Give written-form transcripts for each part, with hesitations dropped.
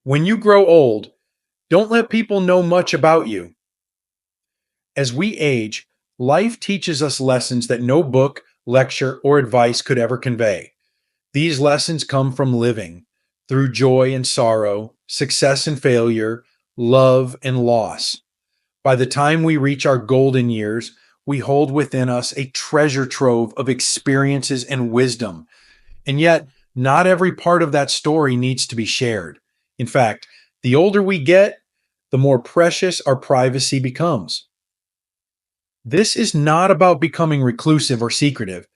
When you grow old, don't let people know much about you. As we age, life teaches us lessons that no book, lecture, or advice could ever convey. These lessons come from living through joy and sorrow, success and failure, love and loss. By the time we reach our golden years, we hold within us a treasure trove of experiences and wisdom. And yet, not every part of that story needs to be shared. In fact, the older we get, the more precious our privacy becomes. This is not about becoming reclusive or secretive.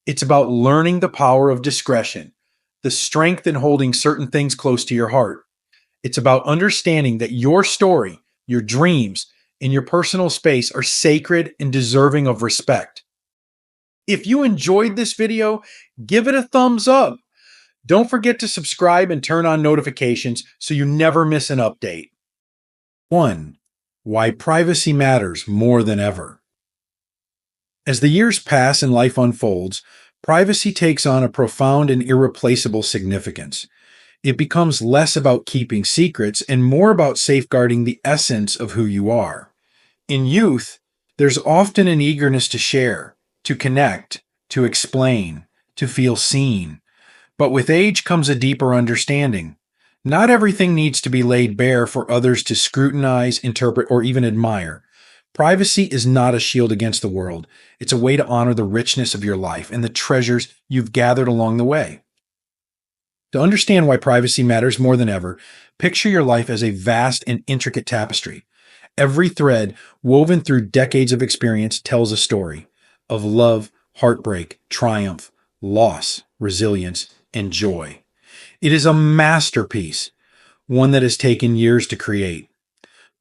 It's about learning the power of discretion, the strength in holding certain things close to your heart. It's about understanding that your story, your dreams, and your personal space are sacred and deserving of respect. If you enjoyed this video, give it a thumbs up. Don't forget to subscribe and turn on notifications so you never miss an update. 1. Why privacy matters more than ever. As the years pass and life unfolds, privacy takes on a profound and irreplaceable significance. It becomes less about keeping secrets and more about safeguarding the essence of who you are. In youth, there's often an eagerness to share, to connect, to explain, to feel seen. But with age comes a deeper understanding. Not everything needs to be laid bare for others to scrutinize, interpret, or even admire. Privacy is not a shield against the world. It's a way to honor the richness of your life and the treasures you've gathered along the way. To understand why privacy matters more than ever, picture your life as a vast and intricate tapestry. Every thread, woven through decades of experience, tells a story of love, heartbreak, triumph, loss, resilience, and joy. It is a masterpiece, one that has taken years to create.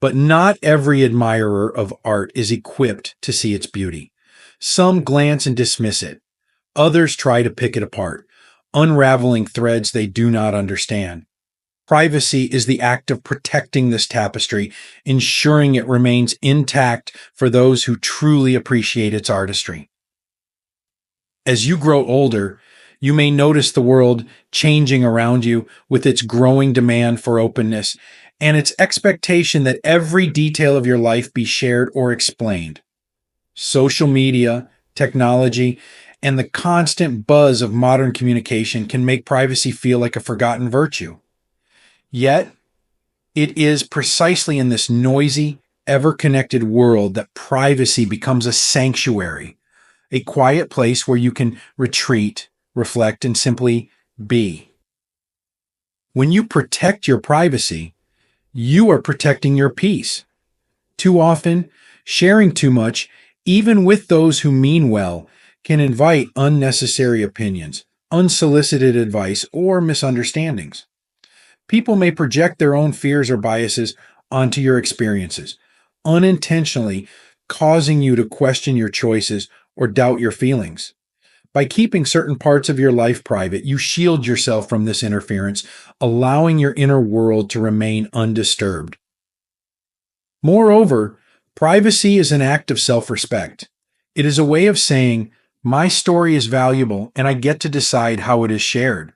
But not every admirer of art is equipped to see its beauty. Some glance and dismiss it. Others try to pick it apart, unraveling threads they do not understand. Privacy is the act of protecting this tapestry, ensuring it remains intact for those who truly appreciate its artistry. As you grow older, you may notice the world changing around you with its growing demand for openness and its expectation that every detail of your life be shared or explained. Social media, technology, and the constant buzz of modern communication can make privacy feel like a forgotten virtue. Yet, it is precisely in this noisy, ever-connected world that privacy becomes a sanctuary, a quiet place where you can retreat, reflect, and simply be. When you protect your privacy, you are protecting your peace. Too often, sharing too much, even with those who mean well, can invite unnecessary opinions, unsolicited advice, or misunderstandings. People may project their own fears or biases onto your experiences, unintentionally causing you to question your choices or doubt your feelings. By keeping certain parts of your life private, you shield yourself from this interference, allowing your inner world to remain undisturbed. Moreover, privacy is an act of self-respect. It is a way of saying, my story is valuable and I get to decide how it is shared.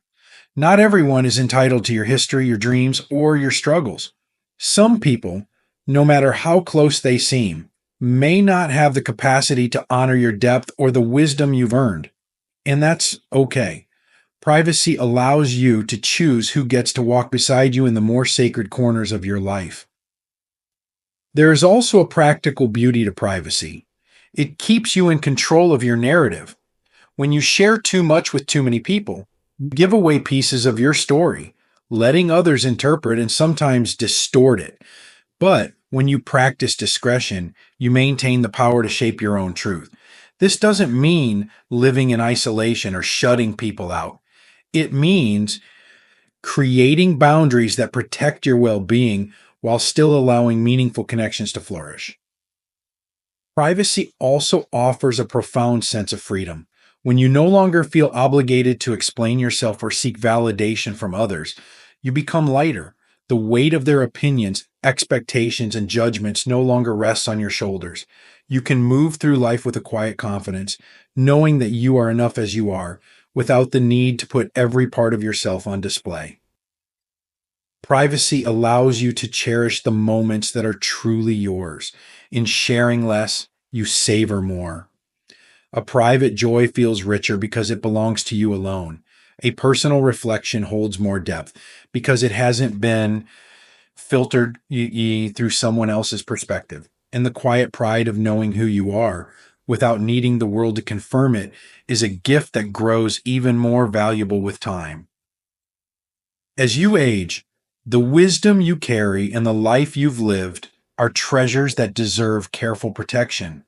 Not everyone is entitled to your history, your dreams, or your struggles. Some people, no matter how close they seem, may not have the capacity to honor your depth or the wisdom you've earned. And that's okay. Privacy allows you to choose who gets to walk beside you in the more sacred corners of your life. There is also a practical beauty to privacy. It keeps you in control of your narrative. When you share too much with too many people, you give away pieces of your story, letting others interpret and sometimes distort it. But when you practice discretion, you maintain the power to shape your own truth. This doesn't mean living in isolation or shutting people out. It means creating boundaries that protect your well-being while still allowing meaningful connections to flourish. Privacy also offers a profound sense of freedom. When you no longer feel obligated to explain yourself or seek validation from others, you become lighter. The weight of their opinions, expectations, and judgments no longer rests on your shoulders. You can move through life with a quiet confidence, knowing that you are enough as you are, without the need to put every part of yourself on display. Privacy allows you to cherish the moments that are truly yours. In sharing less, you savor more. A private joy feels richer because it belongs to you alone. A personal reflection holds more depth because it hasn't been filtered through someone else's perspective. And the quiet pride of knowing who you are without needing the world to confirm it is a gift that grows even more valuable with time. As you age, the wisdom you carry and the life you've lived are treasures that deserve careful protection.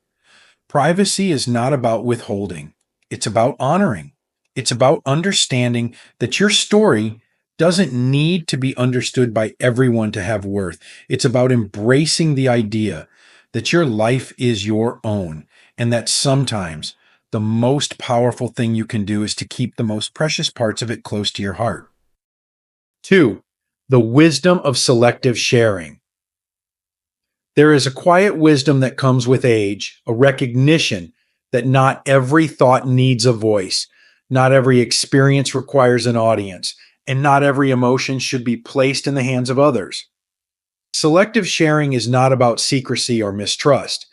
Privacy is not about withholding, it's about honoring. It's about understanding that your story doesn't need to be understood by everyone to have worth. It's about embracing the idea that your life is your own and that sometimes the most powerful thing you can do is to keep the most precious parts of it close to your heart. 2. The wisdom of selective sharing. There is a quiet wisdom that comes with age, a recognition that not every thought needs a voice, not every experience requires an audience, and not every emotion should be placed in the hands of others. Selective sharing is not about secrecy or mistrust.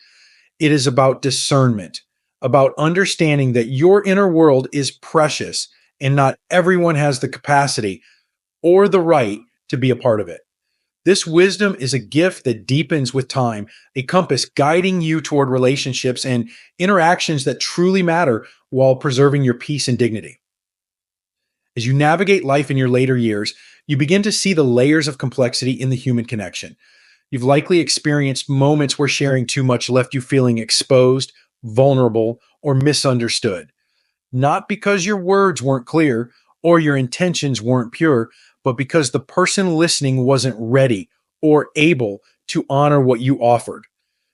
It is about discernment, about understanding that your inner world is precious and not everyone has the capacity or the right to be a part of it. This wisdom is a gift that deepens with time, a compass guiding you toward relationships and interactions that truly matter while preserving your peace and dignity. As you navigate life in your later years, you begin to see the layers of complexity in the human connection. You've likely experienced moments where sharing too much left you feeling exposed, vulnerable, or misunderstood. Not because your words weren't clear or your intentions weren't pure, but because the person listening wasn't ready or able to honor what you offered.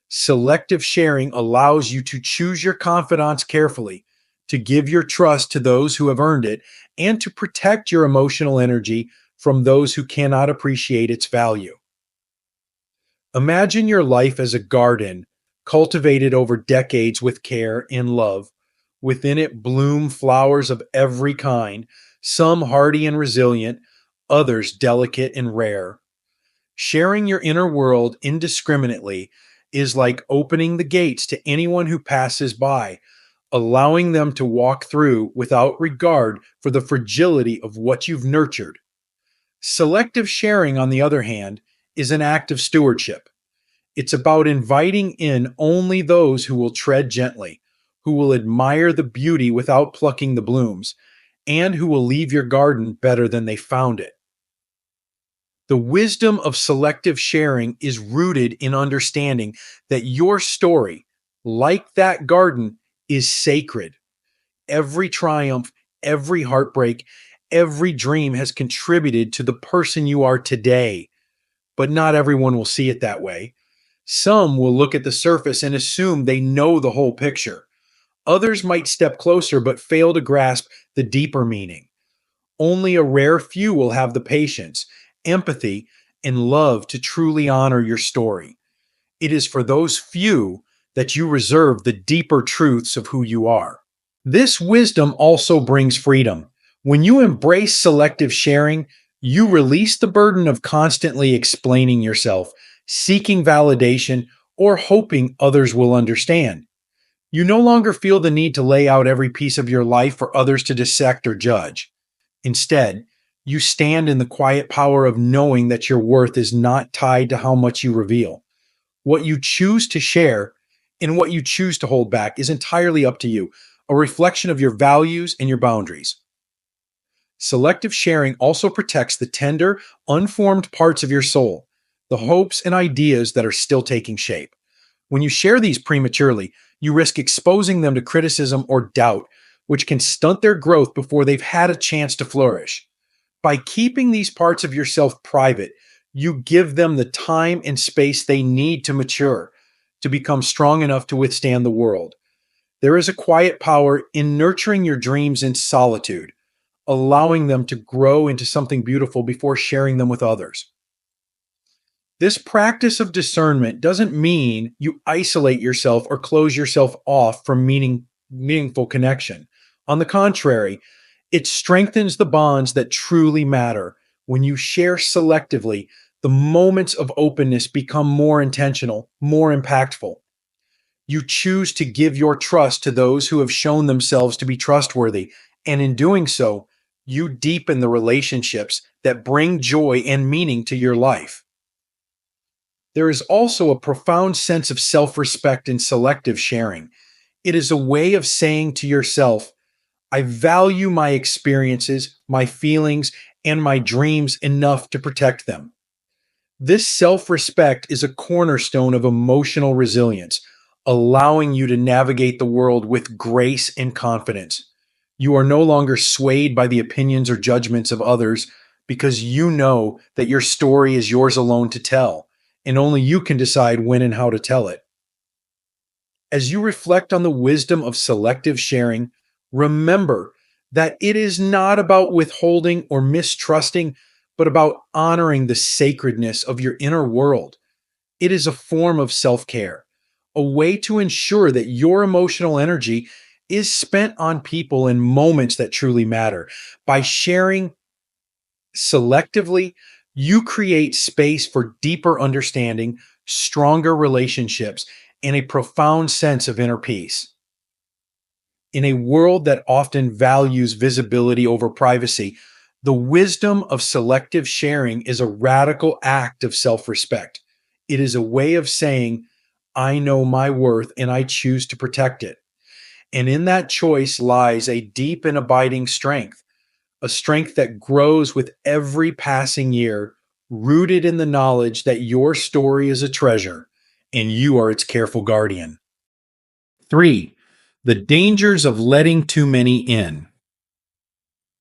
Selective sharing allows you to choose your confidants carefully, to give your trust to those who have earned it, and to protect your emotional energy from those who cannot appreciate its value. Imagine your life as a garden cultivated over decades with care and love. Within it bloom flowers of every kind, some hardy and resilient, others delicate and rare. Sharing your inner world indiscriminately is like opening the gates to anyone who passes by, allowing them to walk through without regard for the fragility of what you've nurtured. Selective sharing, on the other hand, is an act of stewardship. It's about inviting in only those who will tread gently, who will admire the beauty without plucking the blooms, and who will leave your garden better than they found it. The wisdom of selective sharing is rooted in understanding that your story, like that garden, is sacred. Every triumph, every heartbreak, every dream has contributed to the person you are today. But not everyone will see it that way. Some will look at the surface and assume they know the whole picture. Others might step closer but fail to grasp the deeper meaning. Only a rare few will have the patience, empathy, and love to truly honor your story. It is for those few that you reserve the deeper truths of who you are. This wisdom also brings freedom. When you embrace selective sharing, you release the burden of constantly explaining yourself, seeking validation, or hoping others will understand. You no longer feel the need to lay out every piece of your life for others to dissect or judge. Instead, you stand in the quiet power of knowing that your worth is not tied to how much you reveal. What you choose to share and what you choose to hold back is entirely up to you, a reflection of your values and your boundaries. Selective sharing also protects the tender, unformed parts of your soul, the hopes and ideas that are still taking shape. When you share these prematurely, you risk exposing them to criticism or doubt, which can stunt their growth before they've had a chance to flourish. By keeping these parts of yourself private, you give them the time and space they need to mature, to become strong enough to withstand the world. There is a quiet power in nurturing your dreams in solitude, allowing them to grow into something beautiful before sharing them with others. This practice of discernment doesn't mean you isolate yourself or close yourself off from meaningful connection. On the contrary, it strengthens the bonds that truly matter When you share selectively, the moments of openness become more intentional, more impactful. You choose to give your trust to those who have shown themselves to be trustworthy, and in doing so, you deepen the relationships that bring joy and meaning to your life. There is also a profound sense of self respect in selective sharing. It is a way of saying to yourself, I value my experiences, my feelings, and my dreams enough to protect them. This self respect is a cornerstone of emotional resilience, allowing you to navigate the world with grace and confidence. You are no longer swayed by the opinions or judgments of others because you know that your story is yours alone to tell, and only you can decide when and how to tell it. As you reflect on the wisdom of selective sharing, remember that it is not about withholding or mistrusting, but about honoring the sacredness of your inner world. It is a form of self care, a way to ensure that your emotional energy is spent on people and moments that truly matter. By sharing selectively, you create space for deeper understanding, stronger relationships, and a profound sense of inner peace. In a world that often values visibility over privacy, the wisdom of selective sharing is a radical act of self respect. It is a way of saying, I know my worth and I choose to protect it. And in that choice lies a deep and abiding strength, a strength that grows with every passing year, rooted in the knowledge that your story is a treasure and you are its careful guardian. 3. The dangers of letting too many in.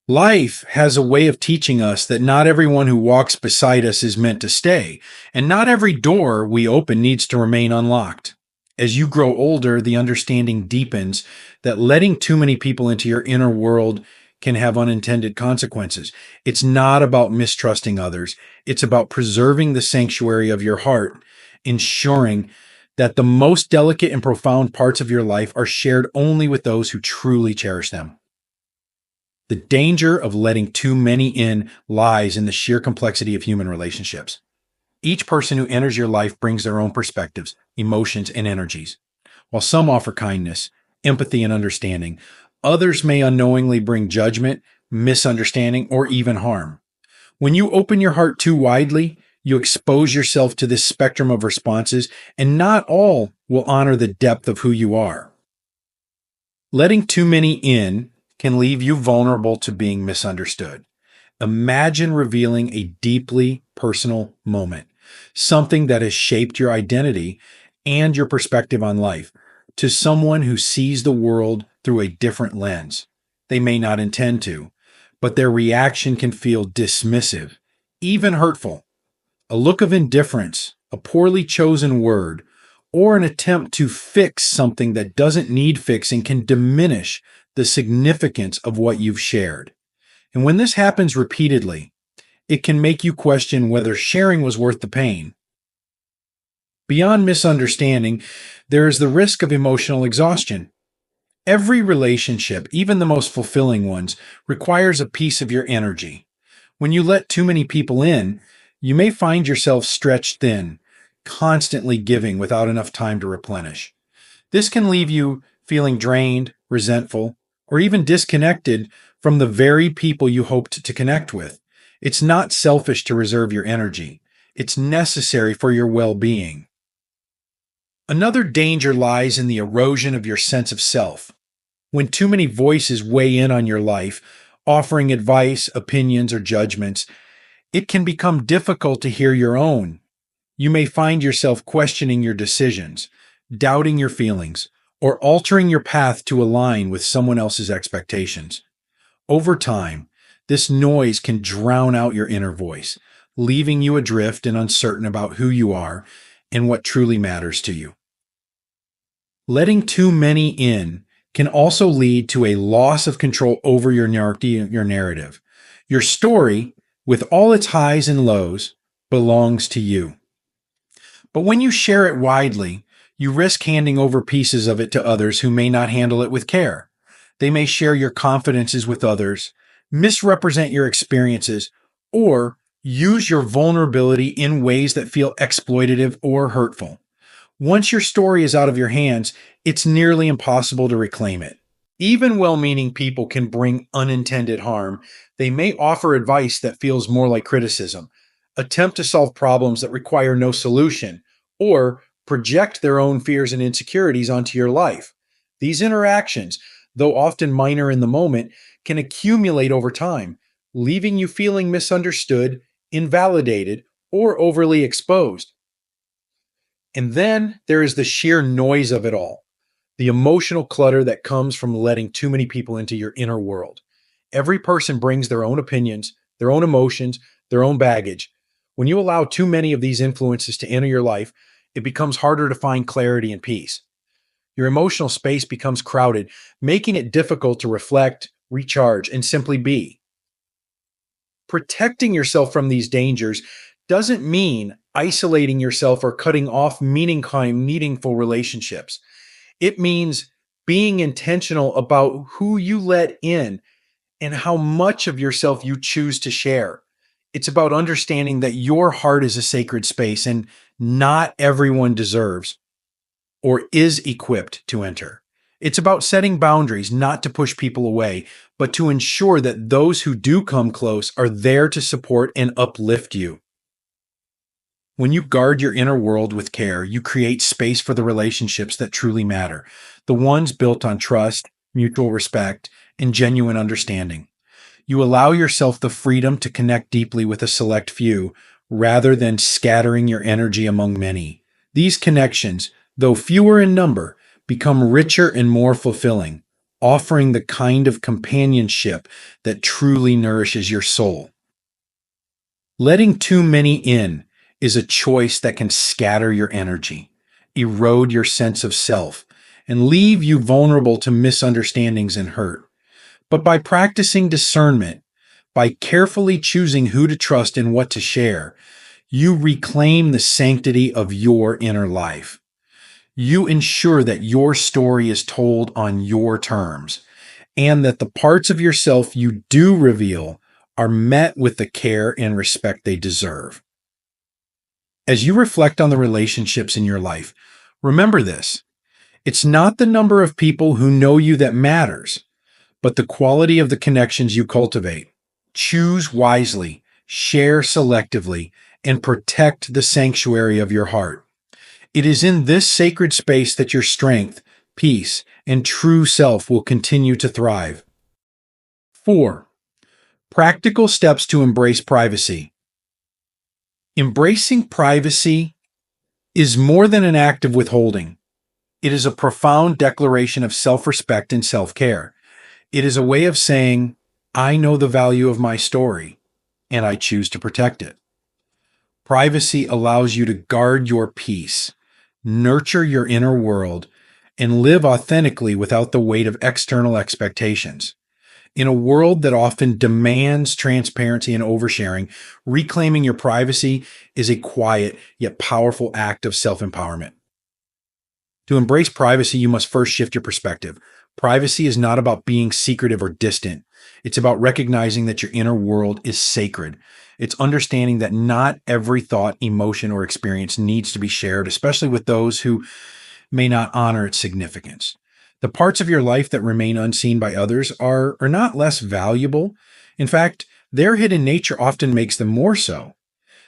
Life has a way of teaching us that not everyone who walks beside us is meant to stay, and not every door we open needs to remain unlocked. As you grow older, the understanding deepens that letting too many people into your inner world can have unintended consequences. It's not about mistrusting others, it's about preserving the sanctuary of your heart, ensuring that the most delicate and profound parts of your life are shared only with those who truly cherish them. The danger of letting too many in lies in the sheer complexity of human relationships. Each person who enters your life brings their own perspectives, emotions, and energies. While some offer kindness, empathy, and understanding, others may unknowingly bring judgment, misunderstanding, or even harm. When you open your heart too widely, you expose yourself to this spectrum of responses, and not all will honor the depth of who you are. Letting too many in can leave you vulnerable to being misunderstood. Imagine revealing a deeply personal moment, something that has shaped your identity and your perspective on life, to someone who sees the world through a different lens. They may not intend to, but their reaction can feel dismissive, even hurtful. A look of indifference, a poorly chosen word, or an attempt to fix something that doesn't need fixing can diminish the significance of what you've shared. And when this happens repeatedly, it can make you question whether sharing was worth the pain. Beyond misunderstanding, there is the risk of emotional exhaustion. Every relationship, even the most fulfilling ones, requires a piece of your energy. When you let too many people in, you may find yourself stretched thin, constantly giving without enough time to replenish. This can leave you feeling drained, resentful, or even disconnected from the very people you hoped to connect with. It's not selfish to reserve your energy. It's necessary for your well-being. Another danger lies in the erosion of your sense of self. When too many voices weigh in on your life, offering advice, opinions, or judgments, it can become difficult to hear your own. You may find yourself questioning your decisions, doubting your feelings, or altering your path to align with someone else's expectations. Over time, this noise can drown out your inner voice, leaving you adrift and uncertain about who you are and what truly matters to you. Letting too many in can also lead to a loss of control over your narrative. Your story, with all its highs and lows, belongs to you. But when you share it widely, you risk handing over pieces of it to others who may not handle it with care. They may share your confidences with others, misrepresent your experiences, or Use your vulnerability in ways that feel exploitative or hurtful. Once your story is out of your hands, it's nearly impossible to reclaim it. Even well meaning people can bring unintended harm. They may offer advice that feels more like criticism, attempt to solve problems that require no solution, or project their own fears and insecurities onto your life. These interactions, though often minor in the moment, can accumulate over time, leaving you feeling misunderstood, invalidated, or overly exposed. And then there is the sheer noise of it all, the emotional clutter that comes from letting too many people into your inner world. Every person brings their own opinions, their own emotions, their own baggage. When you allow too many of these influences to enter your life, it becomes harder to find clarity and peace. Your emotional space becomes crowded, making it difficult to reflect, recharge, and simply be. Protecting yourself from these dangers doesn't mean isolating yourself or cutting off meaningful relationships. It means being intentional about who you let in and how much of yourself you choose to share. It's about understanding that your heart is a sacred space and not everyone deserves or is equipped to enter. It's about setting boundaries, not to push people away, but to ensure that those who do come close are there to support and uplift you. When you guard your inner world with care, you create space for the relationships that truly matter, the ones built on trust, mutual respect, and genuine understanding. You allow yourself the freedom to connect deeply with a select few rather than scattering your energy among many. These connections, though fewer in number, become richer and more fulfilling, offering the kind of companionship that truly nourishes your soul. Letting too many in is a choice that can scatter your energy, erode your sense of self, and leave you vulnerable to misunderstandings and hurt. But by practicing discernment, by carefully choosing who to trust and what to share, you reclaim the sanctity of your inner life. You ensure that your story is told on your terms, and that the parts of yourself you do reveal are met with the care and respect they deserve. As you reflect on the relationships in your life, remember this: it's not the number of people who know you that matters, but the quality of the connections you cultivate. Choose wisely, share selectively, and protect the sanctuary of your heart. It is in this sacred space that your strength, peace, and true self will continue to thrive. 4. Practical steps to embrace privacy. Embracing privacy is more than an act of withholding. It is a profound declaration of self-respect and self-care. It is a way of saying, I know the value of my story, and I choose to protect it. Privacy allows you to guard your peace, nurture your inner world, and live authentically without the weight of external expectations. In a world that often demands transparency and oversharing, reclaiming your privacy is a quiet yet powerful act of self-empowerment. To embrace privacy, you must first shift your perspective. Privacy is not about being secretive or distant. It's about recognizing that your inner world is sacred. It's understanding that not every thought, emotion, or experience needs to be shared, especially with those who may not honor its significance. The parts of your life that remain unseen by others are not less valuable. In fact, their hidden nature often makes them more so.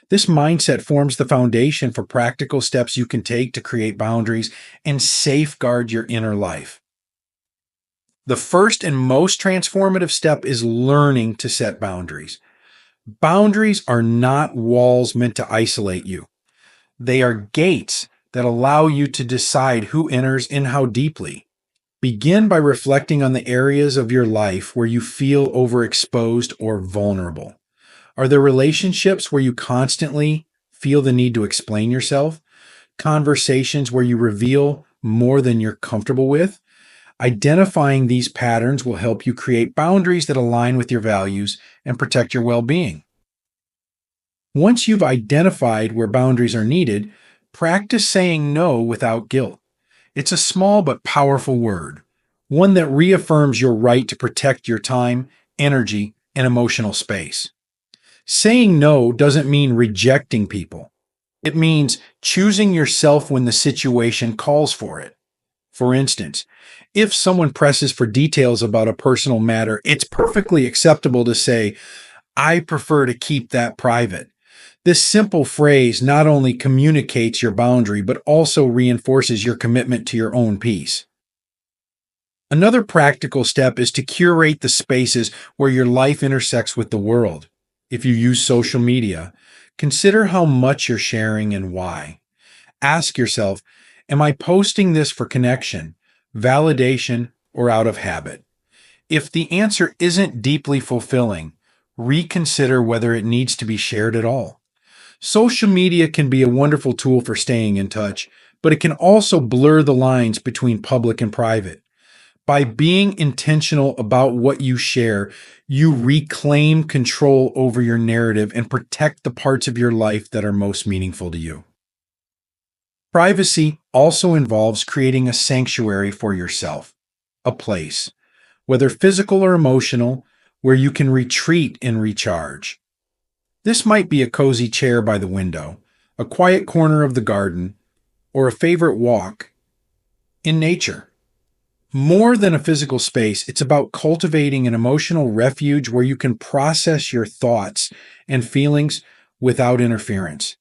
This mindset forms the foundation for practical steps you can take to create boundaries and safeguard your inner life. The first and most transformative step is learning to set boundaries. Boundaries are not walls meant to isolate you. They are gates that allow you to decide who enters and how deeply. Begin by reflecting on the areas of your life where you feel overexposed or vulnerable. Are there relationships where you constantly feel the need to explain yourself? Conversations where you reveal more than you're comfortable with? Identifying these patterns will help you create boundaries that align with your values and protect your well-being. Once you've identified where boundaries are needed, practice saying no without guilt. It's a small but powerful word, one that reaffirms your right to protect your time, energy, and emotional space. Saying no doesn't mean rejecting people. It means choosing yourself when the situation calls for it. For instance, if someone presses for details about a personal matter, it's perfectly acceptable to say, I prefer to keep that private. This simple phrase not only communicates your boundary, but also reinforces your commitment to your own peace. Another practical step is to curate the spaces where your life intersects with the world. If you use social media, consider how much you're sharing and why. Ask yourself, am I posting this for connection, validation, or out of habit? If the answer isn't deeply fulfilling, reconsider whether it needs to be shared at all. Social media can be a wonderful tool for staying in touch, but it can also blur the lines between public and private. By being intentional about what you share, you reclaim control over your narrative and protect the parts of your life that are most meaningful to you. Privacy also involves creating a sanctuary for yourself, a place, whether physical or emotional, where you can retreat and recharge. This might be a cozy chair by the window, a quiet corner of the garden, or a favorite walk in nature. More than a physical space, it's about cultivating an emotional refuge where you can process your thoughts and feelings without interference.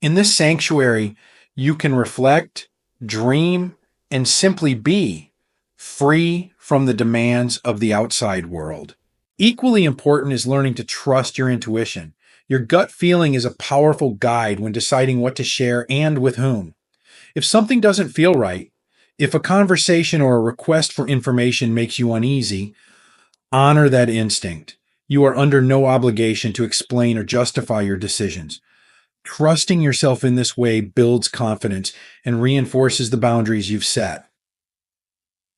In this sanctuary, you can reflect, dream, and simply be free from the demands of the outside world. Equally important is learning to trust your intuition. Your gut feeling is a powerful guide when deciding what to share and with whom. If something doesn't feel right, if a conversation or a request for information makes you uneasy, honor that instinct. You are under no obligation to explain or justify your decisions. Trusting yourself in this way builds confidence and reinforces the boundaries you've set.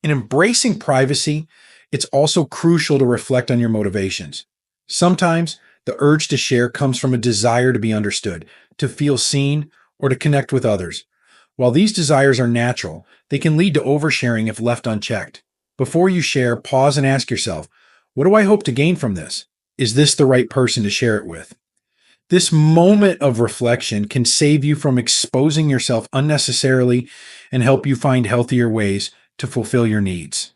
In embracing privacy, it's also crucial to reflect on your motivations. Sometimes the urge to share comes from a desire to be understood, to feel seen, or to connect with others. While these desires are natural, they can lead to oversharing if left unchecked. Before you share, pause and ask yourself, what do I hope to gain from this? Is this the right person to share it with? This moment of reflection can save you from exposing yourself unnecessarily and help you find healthier ways to fulfill your needs.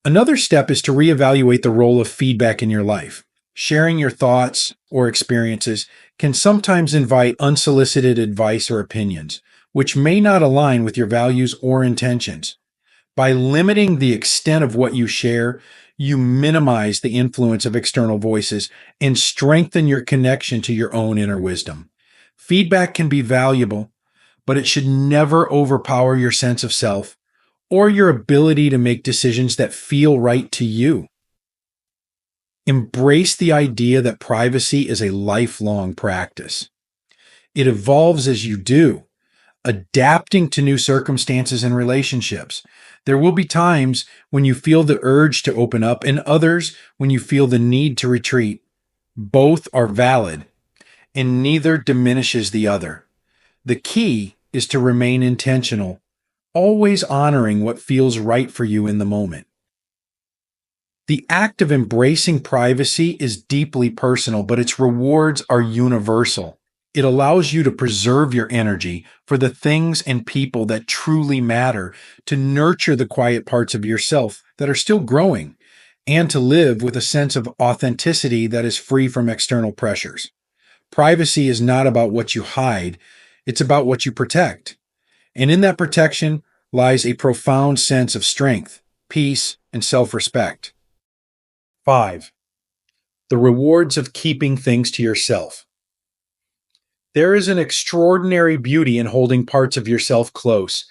Another step is to reevaluate the role of feedback in your life. Sharing your thoughts or experiences can sometimes invite unsolicited advice or opinions, which may not align with your values or intentions. By limiting the extent of what you share, you minimize the influence of external voices and strengthen your connection to your own inner wisdom. Feedback can be valuable, but it should never overpower your sense of self or your ability to make decisions that feel right to you. Embrace the idea that privacy is a lifelong practice. It evolves as you do, adapting to new circumstances and relationships. There will be times when you feel the urge to open up, and others when you feel the need to retreat. Both are valid, and neither diminishes the other. The key is to remain intentional, always honoring what feels right for you in the moment. The act of embracing privacy is deeply personal, but its rewards are universal. It allows you to preserve your energy for the things and people that truly matter, to nurture the quiet parts of yourself that are still growing, and to live with a sense of authenticity that is free from external pressures. Privacy is not about what you hide, it's about what you protect. And in that protection lies a profound sense of strength, peace, and self-respect. 5. The rewards of keeping things to yourself. There is an extraordinary beauty in holding parts of yourself close,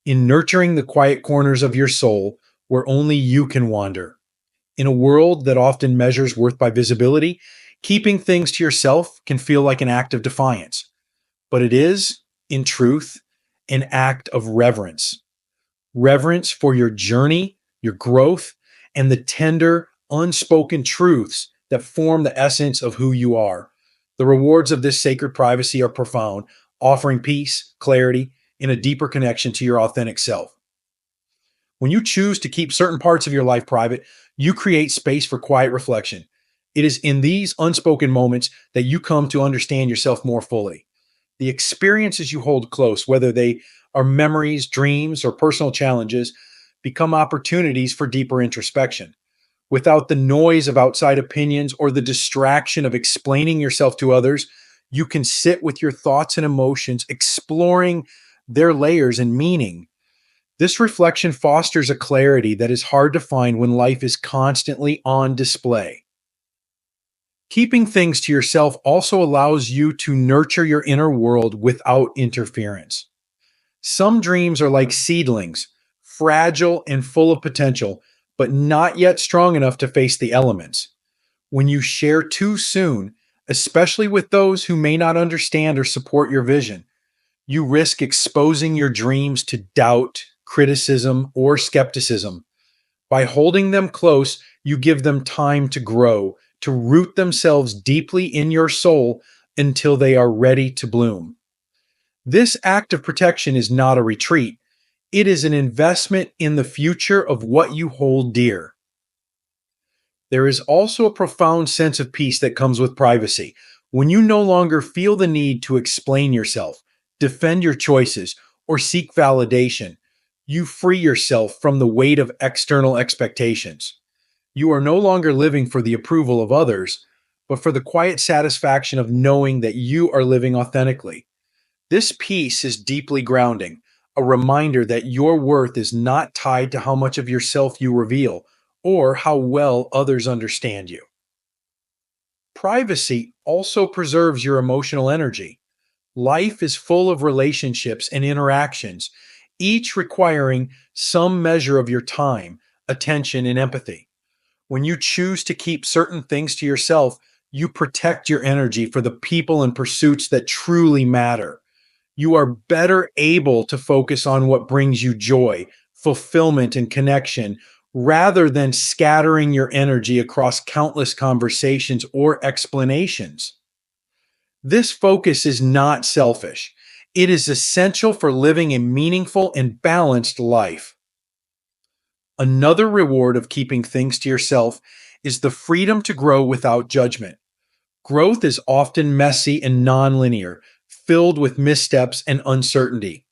in nurturing the quiet corners of your soul where only you can wander. In a world that often measures worth by visibility, keeping things to yourself can feel like an act of defiance. But it is, in truth, an act of reverence. Reverence for your journey, your growth, and the tender, unspoken truths that form the essence of who you are. The rewards of this sacred privacy are profound, offering peace, clarity, and a deeper connection to your authentic self. When you choose to keep certain parts of your life private, you create space for quiet reflection. It is in these unspoken moments that you come to understand yourself more fully. The experiences you hold close, whether they are memories, dreams, or personal challenges, become opportunities for deeper introspection. Without the noise of outside opinions or the distraction of explaining yourself to others, you can sit with your thoughts and emotions, exploring their layers and meaning. This reflection fosters a clarity that is hard to find when life is constantly on display. Keeping things to yourself also allows you to nurture your inner world without interference. Some dreams are like seedlings, fragile and full of potential, but not yet strong enough to face the elements. When you share too soon, especially with those who may not understand or support your vision, you risk exposing your dreams to doubt, criticism, or skepticism. By holding them close, you give them time to grow, to root themselves deeply in your soul until they are ready to bloom. This act of protection is not a retreat, it is an investment in the future of what you hold dear. There is also a profound sense of peace that comes with privacy. When you no longer feel the need to explain yourself, defend your choices, or seek validation, you free yourself from the weight of external expectations. You are no longer living for the approval of others, but for the quiet satisfaction of knowing that you are living authentically. This peace is deeply grounding, a reminder that your worth is not tied to how much of yourself you reveal or how well others understand you. Privacy also preserves your emotional energy. Life is full of relationships and interactions, each requiring some measure of your time, attention, and empathy. When you choose to keep certain things to yourself, you protect your energy for the people and pursuits that truly matter. You are better able to focus on what brings you joy, fulfillment, and connection rather than scattering your energy across countless conversations or explanations. This focus is not selfish. It is essential for living a meaningful and balanced life. Another reward of keeping things to yourself is the freedom to grow without judgment. Growth is often messy and nonlinear, filled with missteps and uncertainty.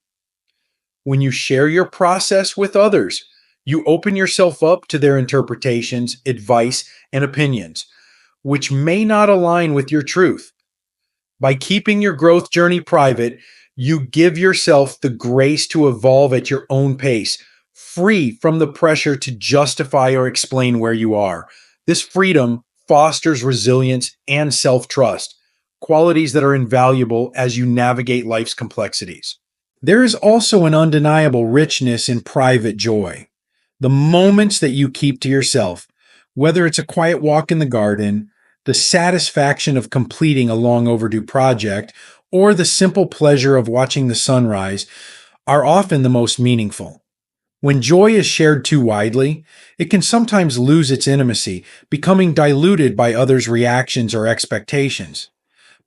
When you share your process with others, you open yourself up to their interpretations, advice, and opinions, which may not align with your truth. By keeping your growth journey private, you give yourself the grace to evolve at your own pace, free from the pressure to justify or explain where you are. This freedom fosters resilience and self trust, qualities that are invaluable as you navigate life's complexities. There is also an undeniable richness in private joy. The moments that you keep to yourself, whether it's a quiet walk in the garden, the satisfaction of completing a long overdue project, or the simple pleasure of watching the sunrise, are often the most meaningful. When joy is shared too widely, it can sometimes lose its intimacy, becoming diluted by others' reactions or expectations.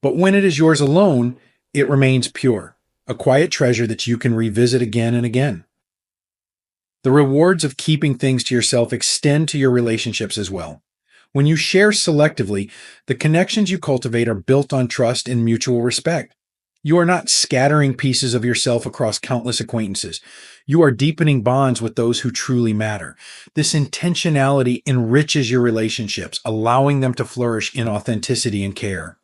But when it is yours alone, it remains pure, a quiet treasure that you can revisit again and again. The rewards of keeping things to yourself extend to your relationships as well. When you share selectively, the connections you cultivate are built on trust and mutual respect. You are not scattering pieces of yourself across countless acquaintances. You are deepening bonds with those who truly matter. This intentionality enriches your relationships, allowing them to flourish in authenticity and care.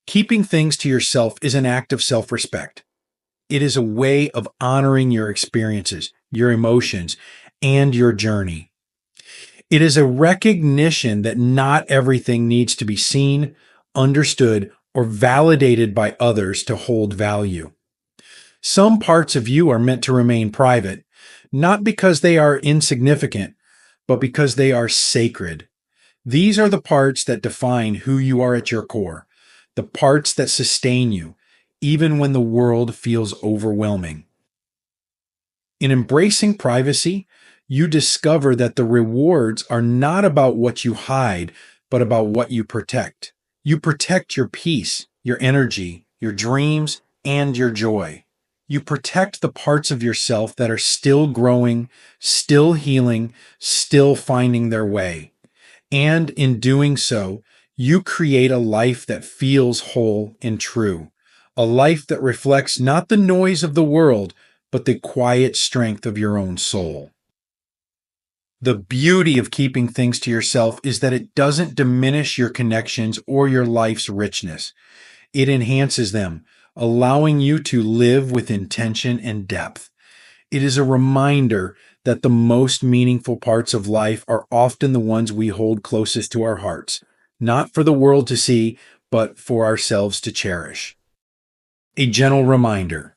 Keeping things to yourself is an act of self-respect. It is a way of honoring your experiences, your emotions, and your journey. It is a recognition that not everything needs to be seen, understood, or validated by others to hold value. Some parts of you are meant to remain private, not because they are insignificant, but because they are sacred. These are the parts that define who you are at your core, the parts that sustain you, even when the world feels overwhelming. In embracing privacy, you discover that the rewards are not about what you hide, but about what you protect. You protect your peace, your energy, your dreams, and your joy. You protect the parts of yourself that are still growing, still healing, still finding their way. And in doing so, you create a life that feels whole and true, a life that reflects not the noise of the world, but the quiet strength of your own soul. The beauty of keeping things to yourself is that it doesn't diminish your connections or your life's richness. It enhances them, allowing you to live with intention and depth. It is a reminder that the most meaningful parts of life are often the ones we hold closest to our hearts, not for the world to see, but for ourselves to cherish. A gentle reminder.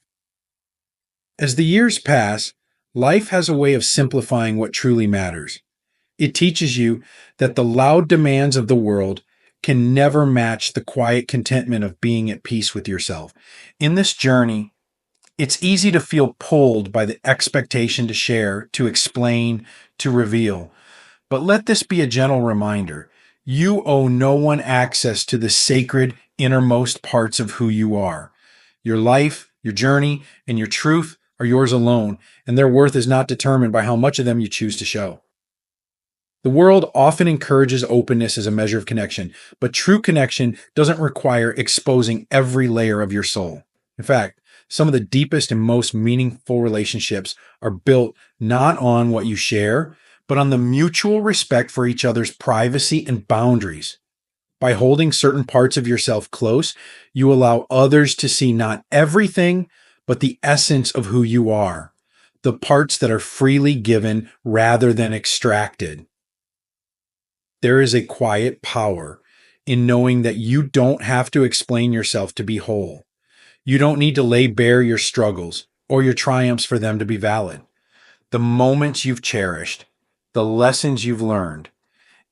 As the years pass, life has a way of simplifying what truly matters. It teaches you that the loud demands of the world can never match the quiet contentment of being at peace with yourself. In this journey, it's easy to feel pulled by the expectation to share, to explain, to reveal. But let this be a gentle reminder. You owe no one access to the sacred innermost parts of who you are. Your life, your journey, and your truth are yours alone, and their worth is not determined by how much of them you choose to show. The world often encourages openness as a measure of connection, but true connection doesn't require exposing every layer of your soul. In fact, some of the deepest and most meaningful relationships are built not on what you share, but on the mutual respect for each other's privacy and boundaries. By holding certain parts of yourself close, you allow others to see not everything, but the essence of who you are, the parts that are freely given rather than extracted. There is a quiet power in knowing that you don't have to explain yourself to be whole. You don't need to lay bare your struggles or your triumphs for them to be valid. The moments you've cherished, the lessons you've learned,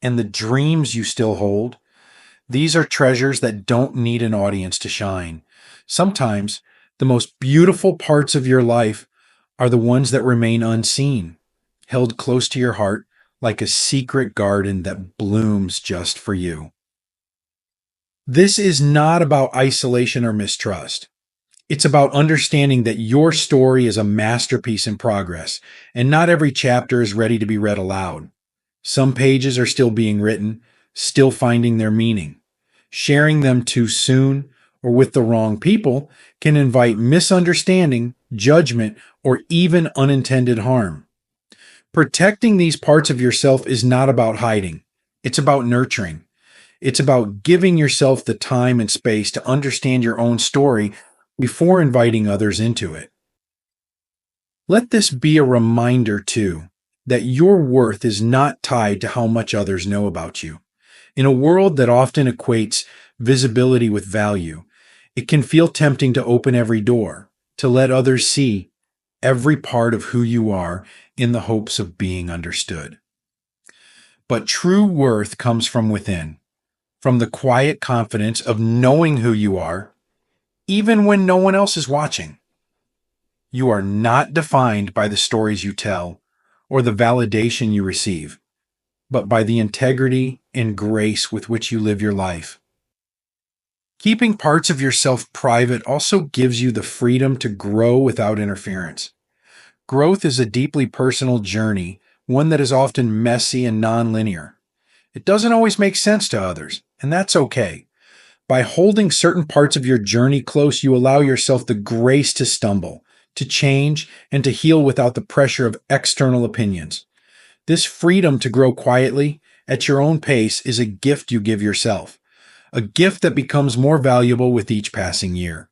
and the dreams you still hold, these are treasures that don't need an audience to shine. Sometimes the most beautiful parts of your life are the ones that remain unseen, held close to your heart like a secret garden that blooms just for you. This is not about isolation or mistrust. It's about understanding that your story is a masterpiece in progress, and not every chapter is ready to be read aloud. Some pages are still being written, still finding their meaning. Sharing them too soon or with the wrong people can invite misunderstanding, judgment, or even unintended harm. Protecting these parts of yourself is not about hiding. It's about nurturing. It's about giving yourself the time and space to understand your own story before inviting others into it. Let this be a reminder, too, that your worth is not tied to how much others know about you. In a world that often equates visibility with value, it can feel tempting to open every door, to let others see every part of who you are in the hopes of being understood. But true worth comes from within, from the quiet confidence of knowing who you are, even when no one else is watching. You are not defined by the stories you tell or the validation you receive, but by the integrity and grace with which you live your life. Keeping parts of yourself private also gives you the freedom to grow without interference. Growth is a deeply personal journey, one that is often messy and nonlinear. It doesn't always make sense to others, and that's okay. By holding certain parts of your journey close, you allow yourself the grace to stumble, to change, and to heal without the pressure of external opinions. This freedom to grow quietly, at your own pace, is a gift you give yourself, a gift that becomes more valuable with each passing year.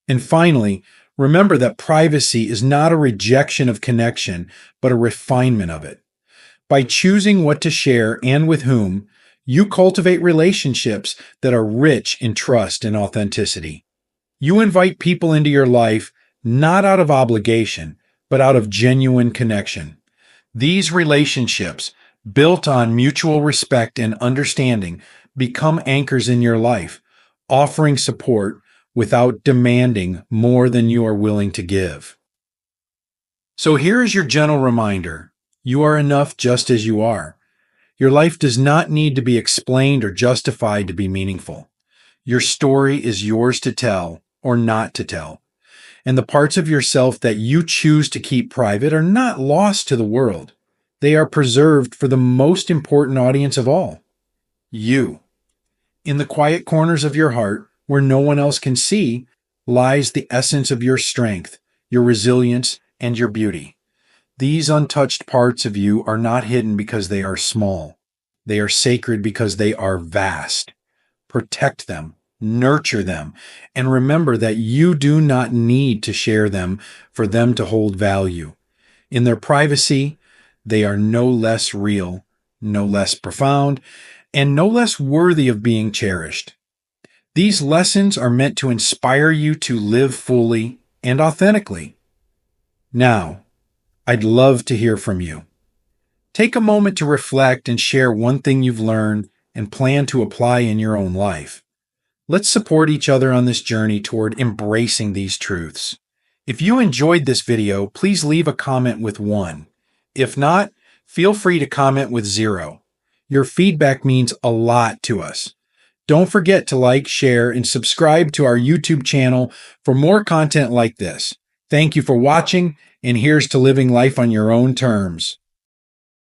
And finally, remember that privacy is not a rejection of connection, but a refinement of it. By choosing what to share and with whom, you cultivate relationships that are rich in trust and authenticity. You invite people into your life not out of obligation, but out of genuine connection. These relationships, built on mutual respect and understanding, become anchors in your life, offering support without demanding more than you are willing to give. So here is your gentle reminder. You are enough just as you are. Your life does not need to be explained or justified to be meaningful. Your story is yours to tell or not to tell. And the parts of yourself that you choose to keep private are not lost to the world. They are preserved for the most important audience of all, you. In the quiet corners of your heart, where no one else can see, lies the essence of your strength, your resilience, and your beauty. These untouched parts of you are not hidden because they are small. They are sacred because they are vast. Protect them, nurture them, and remember that you do not need to share them for them to hold value. In their privacy, they are no less real, no less profound, and no less worthy of being cherished. These lessons are meant to inspire you to live fully and authentically. Now, I'd love to hear from you. Take a moment to reflect and share one thing you've learned and plan to apply in your own life. Let's support each other on this journey toward embracing these truths. If you enjoyed this video, please leave a comment with 1. If not, feel free to comment with 0. Your feedback means a lot to us. Don't forget to like, share, and subscribe to our YouTube channel for more content like this. Thank you for watching, and here's to living life on your own terms.